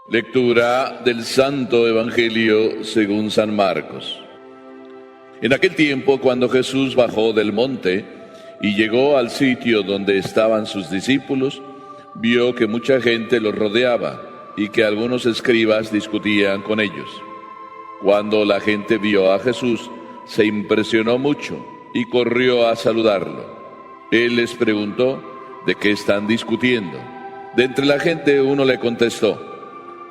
Lectura del Santo Evangelio según San Marcos. En aquel tiempo, cuando Jesús bajó del monte y llegó al sitio donde estaban sus discípulos, vio que mucha gente los rodeaba y que algunos escribas discutían con ellos. Cuando la gente vio a Jesús, se impresionó mucho y corrió a saludarlo. Él les preguntó: ¿de qué están discutiendo? De entre la gente uno le contestó: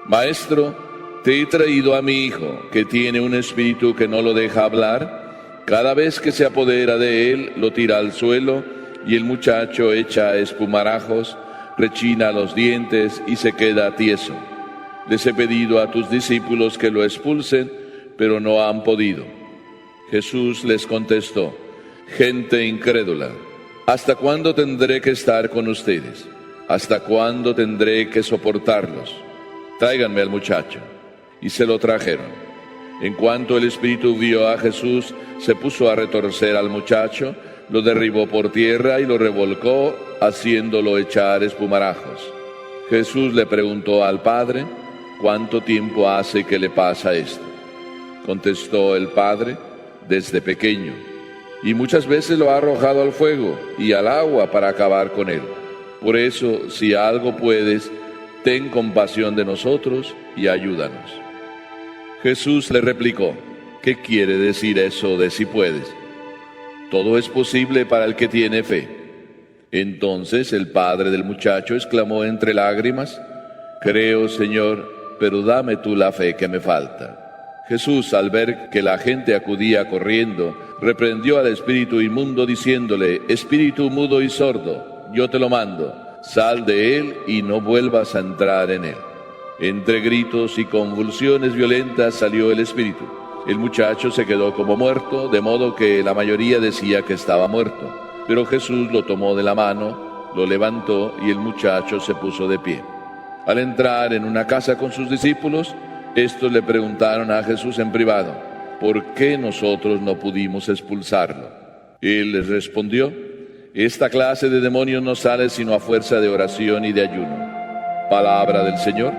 Maestro, te he traído a mi hijo, que tiene un espíritu que no lo deja hablar. Cada vez que se apodera de él, lo tira al suelo, y el muchacho echa espumarajos, rechina los dientes y se queda tieso. Les he pedido a tus discípulos que lo expulsen, pero no han podido. Jesús les contestó: gente incrédula, ¿hasta cuándo tendré que estar con ustedes? ¿Hasta cuándo tendré que soportarlos? Tráiganme al muchacho. Y se lo trajeron. En cuanto el espíritu vio a Jesús, se puso a retorcer al muchacho, lo derribó por tierra y lo revolcó, haciéndolo echar espumarajos. Jesús le preguntó al padre: ¿cuánto tiempo hace que le pasa esto? Contestó el padre: desde pequeño, y muchas veces lo ha arrojado al fuego y al agua para acabar con él. Por eso, si algo puedes, ten compasión de nosotros y ayúdanos. Jesús le replicó: ¿qué quiere decir eso de si puedes? Todo es posible para el que tiene fe. Entonces el padre del muchacho exclamó entre lágrimas: creo, Señor, pero dame tú la fe que me falta. Jesús, al ver que la gente acudía corriendo, reprendió al espíritu inmundo diciéndole: espíritu mudo y sordo, yo te lo mando, sal de él y no vuelvas a entrar en él. Entre gritos y convulsiones violentas salió el espíritu. El muchacho se quedó como muerto, de modo que la mayoría decía que estaba muerto. Pero Jesús lo tomó de la mano, lo levantó y el muchacho se puso de pie. Al entrar en una casa con sus discípulos, estos le preguntaron a Jesús en privado: ¿por qué nosotros no pudimos expulsarlo? Él les respondió: esta clase de demonios no sale sino a fuerza de oración y de ayuno. Palabra del Señor.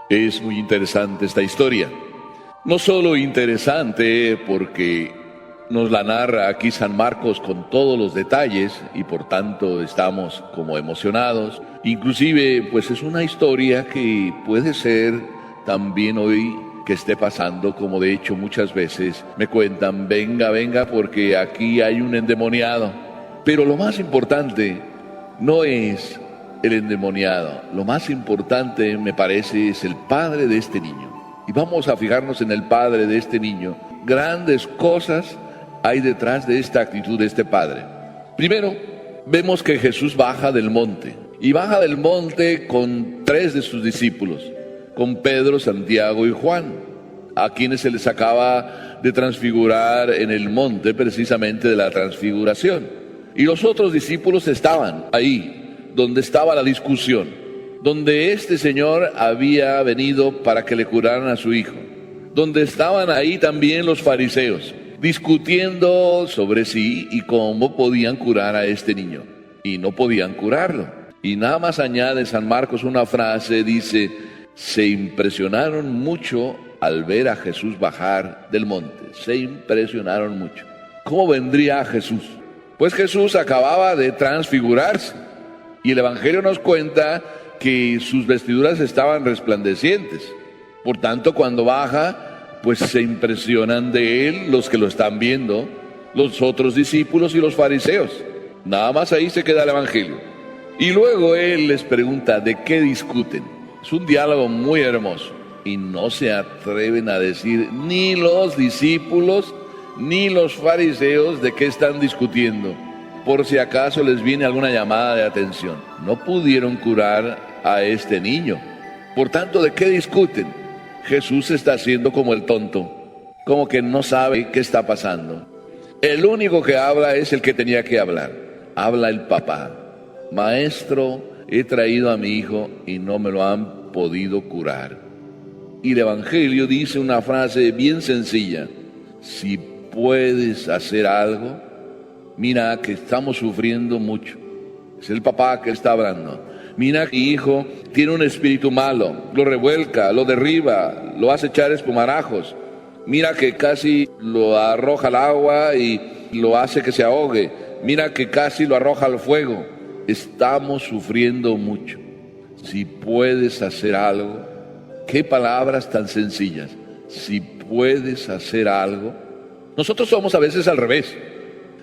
Es muy interesante esta historia. No solo interesante porque nos la narra aquí San Marcos con todos los detalles y por tanto estamos como emocionados. Inclusive, pues es una historia que puede ser también hoy que esté pasando, como de hecho muchas veces me cuentan: venga, venga, porque aquí hay un endemoniado. Pero lo más importante no es el endemoniado, lo más importante me parece es el padre de este niño. Y vamos a fijarnos en el padre de este niño. Grandes cosas hay detrás de esta actitud de este padre. Primero, vemos que Jesús baja del monte, y baja del monte con 3 de sus discípulos, con Pedro, Santiago y Juan, a quienes se les acaba de transfigurar en el monte precisamente de la transfiguración. Y los otros discípulos estaban ahí, donde estaba la discusión, donde este señor había venido para que le curaran a su hijo, donde estaban ahí también los fariseos, discutiendo sobre sí y cómo podían curar a este niño, y no podían curarlo. Y nada más añade San Marcos una frase, dice: se impresionaron mucho al ver a Jesús bajar del monte. Se impresionaron mucho. ¿Cómo vendría Jesús? Pues Jesús acababa de transfigurarse, y el Evangelio nos cuenta que sus vestiduras estaban resplandecientes. Por tanto, cuando baja, pues se impresionan de él los que lo están viendo, los otros discípulos y los fariseos. Nada más ahí se queda el Evangelio. Y luego él les pregunta: ¿de qué discuten? Es un diálogo muy hermoso. Y no se atreven a decir ni los discípulos ni los fariseos de qué están discutiendo, por si acaso les viene alguna llamada de atención. No pudieron curar a este niño. Por tanto, ¿de qué discuten? Jesús está haciendo como el tonto, como que no sabe qué está pasando. El único que habla es el que tenía que hablar. Habla el papá: Maestro, he traído a mi hijo y no me lo han podido curar. Y el Evangelio dice una frase bien sencilla: si puedes hacer algo, mira que estamos sufriendo mucho. Es el papá que está hablando. Mira que mi hijo tiene un espíritu malo, lo revuelca, lo derriba, lo hace echar espumarajos. Mira que casi lo arroja al agua y lo hace que se ahogue. Mira que casi lo arroja al fuego. Estamos sufriendo mucho. Si puedes hacer algo, qué palabras tan sencillas. Si puedes hacer algo. Nosotros somos a veces al revés.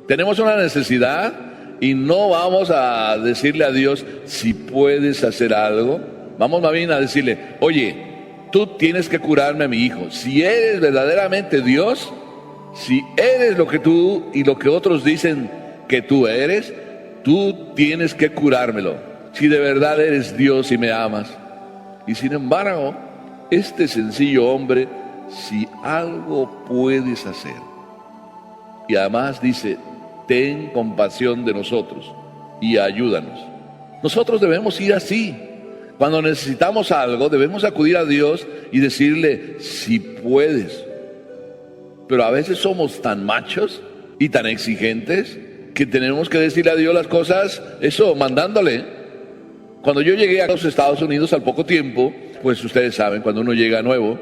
Tenemos una necesidad y no vamos a decirle a Dios si puedes hacer algo. Vamos más bien a decirle, oye, tú tienes que curarme a mi hijo. Si eres verdaderamente Dios, si eres lo que tú y lo que otros dicen que tú eres, tú tienes que curármelo. Si de verdad eres Dios y me amas. Y sin embargo, este sencillo hombre, si algo puedes hacer. Y además dice, ten compasión de nosotros y ayúdanos. Nosotros debemos ir así. Cuando necesitamos algo, debemos acudir a Dios y decirle, si puedes. Pero a veces somos tan machos y tan exigentes que tenemos que decirle a Dios las cosas, eso, mandándole. Cuando yo llegué a los Estados Unidos al poco tiempo, pues ustedes saben, cuando uno llega nuevo,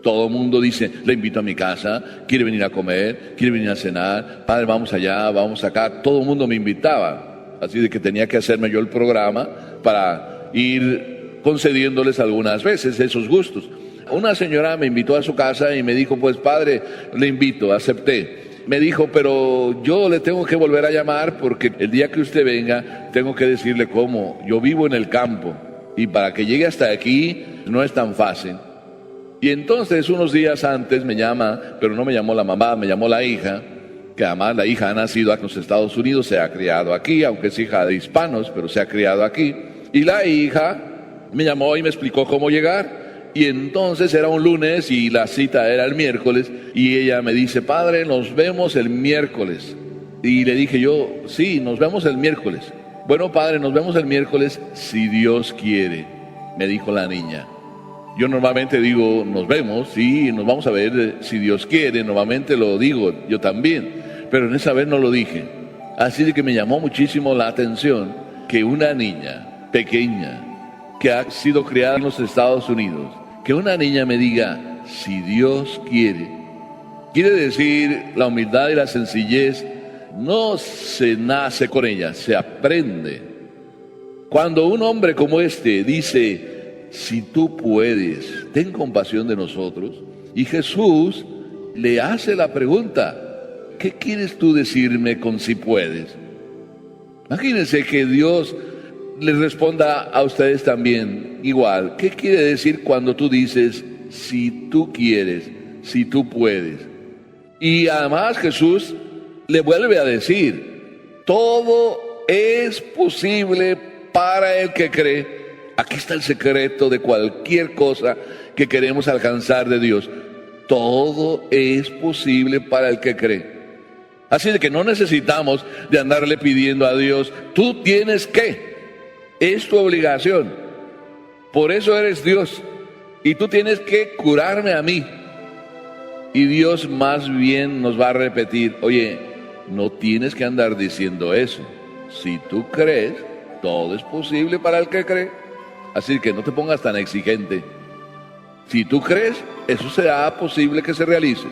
todo el mundo dice, le invito a mi casa, quiere venir a comer, quiere venir a cenar, padre, vamos allá, vamos acá. Todo el mundo me invitaba, así de que tenía que hacerme yo el programa para ir concediéndoles algunas veces esos gustos. Una señora me invitó a su casa y me dijo, pues padre, le invito, acepté. Me dijo, pero yo le tengo que volver a llamar porque el día que usted venga tengo que decirle cómo. Yo vivo en el campo y para que llegue hasta aquí no es tan fácil. Y entonces unos días antes me llama, pero no me llamó la mamá, me llamó la hija, que además la hija ha nacido en los Estados Unidos, se ha criado aquí, aunque es hija de hispanos, pero se ha criado aquí. Y la hija me llamó y me explicó cómo llegar. Y entonces era un lunes y la cita era el miércoles y ella me dice, padre, nos vemos el miércoles. Y le dije yo, sí, nos vemos el miércoles. Bueno, padre, nos vemos el miércoles si Dios quiere, me dijo la niña. Yo normalmente digo, nos vemos, sí, nos vamos a ver si Dios quiere, normalmente lo digo, yo también. Pero en esa vez no lo dije. Así de que me llamó muchísimo la atención que una niña pequeña que ha sido criada en los Estados Unidos, que una niña me diga, si Dios quiere, quiere decir la humildad y la sencillez, no se nace con ella, se aprende. Cuando un hombre como este dice, si tú puedes, ten compasión de nosotros, y Jesús le hace la pregunta, ¿qué quieres tú decirme con si puedes? Imagínense que Dios les responda a ustedes también igual. ¿Qué quiere decir cuando tú dices, si tú quieres, si tú puedes? Y además Jesús le vuelve a decir, todo es posible para el que cree. Aquí está el secreto de cualquier cosa que queremos alcanzar de Dios. Todo es posible para el que cree. Así de que no necesitamos de andarle pidiendo a Dios, tú tienes que. Es tu obligación. Por eso eres Dios. Y tú tienes que curarme a mí. Y Dios más bien nos va a repetir, oye, no tienes que andar diciendo eso. Si tú crees, todo es posible para el que cree. Así que no te pongas tan exigente. Si tú crees, eso será posible que se realice.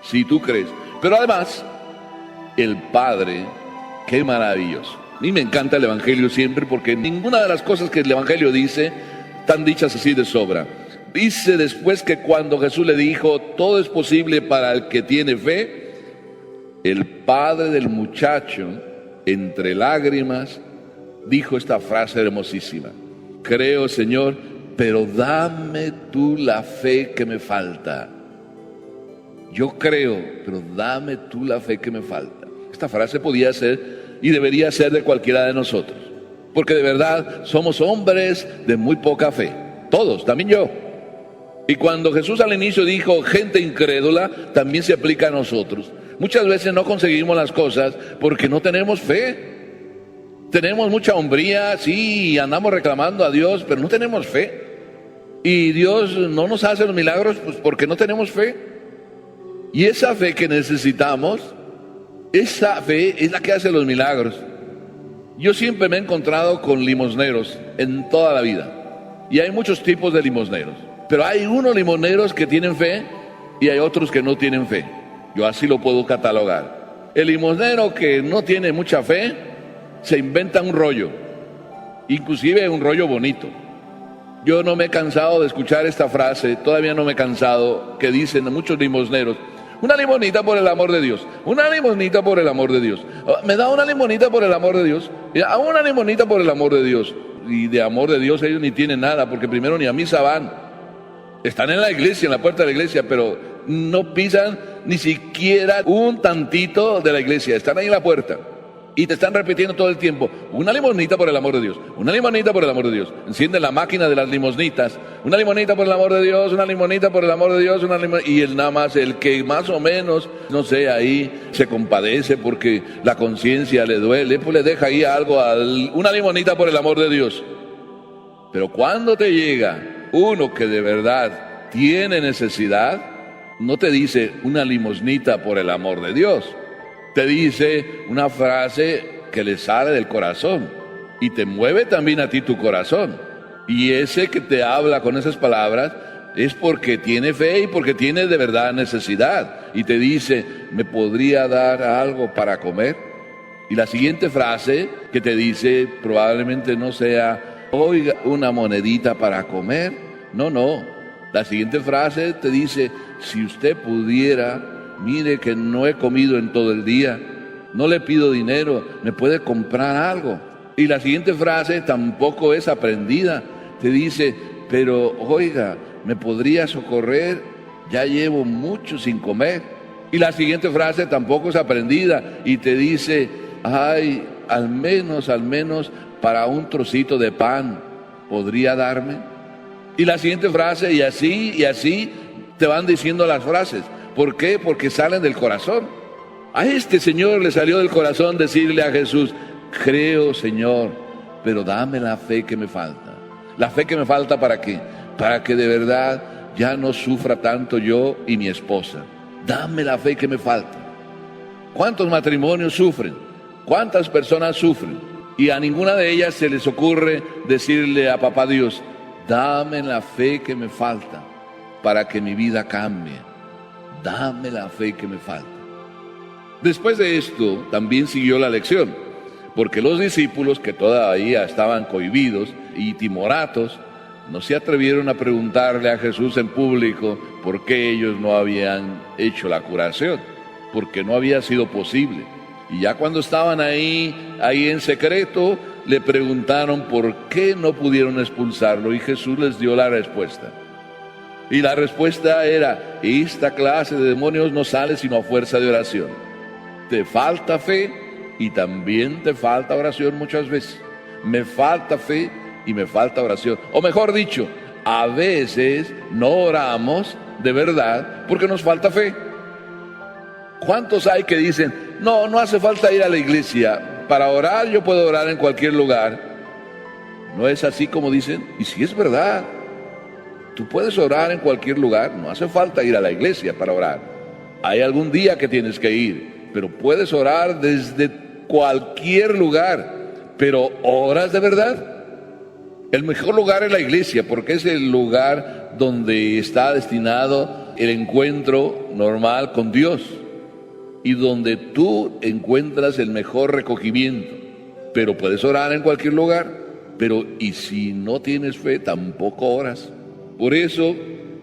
Si tú crees. Pero además, el Padre, qué maravilloso. A mí me encanta el Evangelio siempre porque ninguna de las cosas que el Evangelio dice están dichas así de sobra. Dice después que cuando Jesús le dijo, todo es posible para el que tiene fe, el padre del muchacho, entre lágrimas, dijo esta frase hermosísima. Creo, Señor, pero dame tú la fe que me falta. Yo creo, pero dame tú la fe que me falta. Esta frase podía ser y debería ser de cualquiera de nosotros, porque de verdad somos hombres de muy poca fe, todos, también yo. Y cuando Jesús al inicio dijo gente incrédula, también se aplica a nosotros. Muchas veces no conseguimos las cosas porque no tenemos fe. Tenemos mucha hombría, sí, andamos reclamando a Dios, pero no tenemos fe. Y Dios no nos hace los milagros pues porque no tenemos fe. Y esa fe que necesitamos Esa fe es la que hace los milagros. Yo siempre me he encontrado con limosneros en toda la vida. Y hay muchos tipos de limosneros. Pero hay unos limoneros que tienen fe y hay otros que no tienen fe. Yo así lo puedo catalogar. El limosnero que no tiene mucha fe se inventa un rollo, inclusive un rollo bonito. Yo no me he cansado de escuchar esta frase, todavía no me he cansado, que dicen muchos limosneros: una limonita por el amor de Dios, una limonita por el amor de Dios. Me da una limonita por el amor de Dios, una limonita por el amor de Dios. Y de amor de Dios ellos ni tienen nada, porque primero ni a misa van. Están en la iglesia, en la puerta de la iglesia, pero no pisan ni siquiera un tantito de la iglesia. Están ahí en la puerta y te están repitiendo todo el tiempo: una limonita por el amor de Dios, una limonita por el amor de Dios. Encienden la máquina de las limosnitas: una limonita por el amor de Dios, una limonita por el amor de Dios, y el nada más, el que más o menos, no sé, ahí se compadece porque la conciencia le duele, pues le deja ahí algo, una limonita por el amor de Dios. Pero cuando te llega uno que de verdad tiene necesidad, no te dice una limosnita por el amor de Dios. Te dice una frase que le sale del corazón y te mueve también a ti tu corazón. Y ese que te habla con esas palabras es porque tiene fe y porque tiene de verdad necesidad. Y te dice: ¿me podría dar algo para comer? Y la siguiente frase que te dice probablemente no sea: oiga, una monedita para comer. No. La siguiente frase te dice: si usted pudiera, mire que no he comido en todo el día, no le pido dinero, ¿me puede comprar algo? Y la siguiente frase tampoco es aprendida. Te dice: pero oiga, ¿me podría socorrer? Ya llevo mucho sin comer. Y la siguiente frase tampoco es aprendida y te dice: ay, al menos para un trocito de pan, ¿podría darme? Y la siguiente frase, y así te van diciendo las frases. ¿Por qué? Porque salen del corazón. A este señor le salió del corazón decirle a Jesús: creo, Señor, pero dame la fe que me falta. ¿La fe que me falta para qué? Para que de verdad ya no sufra tanto yo y mi esposa. Dame la fe que me falta. ¿Cuántos matrimonios sufren? ¿Cuántas personas sufren? Y a ninguna de ellas se les ocurre decirle a Papá Dios: dame la fe que me falta para que mi vida cambie. Dame la fe que me falta. Después de esto también siguió la lección, porque los discípulos, que todavía estaban cohibidos y timoratos, no se atrevieron a preguntarle a Jesús en público por qué ellos no habían hecho la curación, porque no había sido posible. Y ya cuando estaban ahí en secreto, le preguntaron por qué no pudieron expulsarlo, y Jesús les dio la respuesta. Y la respuesta era: esta clase de demonios no sale sino a fuerza de oración. Te falta fe y también te falta oración muchas veces. Me falta fe y me falta oración. O mejor dicho, a veces no oramos de verdad porque nos falta fe. ¿Cuántos hay que dicen: no hace falta ir a la iglesia, para orar yo puedo orar en cualquier lugar? ¿No es así como dicen? Y si es verdad, tú puedes orar en cualquier lugar, no hace falta ir a la iglesia para orar. Hay algún día que tienes que ir, pero puedes orar desde cualquier lugar. Pero ¿oras de verdad? El mejor lugar es la iglesia, porque es el lugar donde está destinado el encuentro normal con Dios y donde tú encuentras el mejor recogimiento. Pero puedes orar en cualquier lugar, pero y si no tienes fe, tampoco oras. Por eso,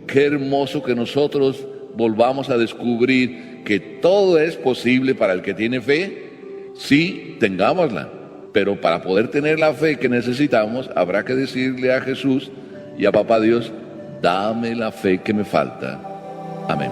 qué hermoso que nosotros volvamos a descubrir que todo es posible para el que tiene fe. Sí, tengámosla, pero para poder tener la fe que necesitamos, habrá que decirle a Jesús y a Papá Dios: dame la fe que me falta. Amén.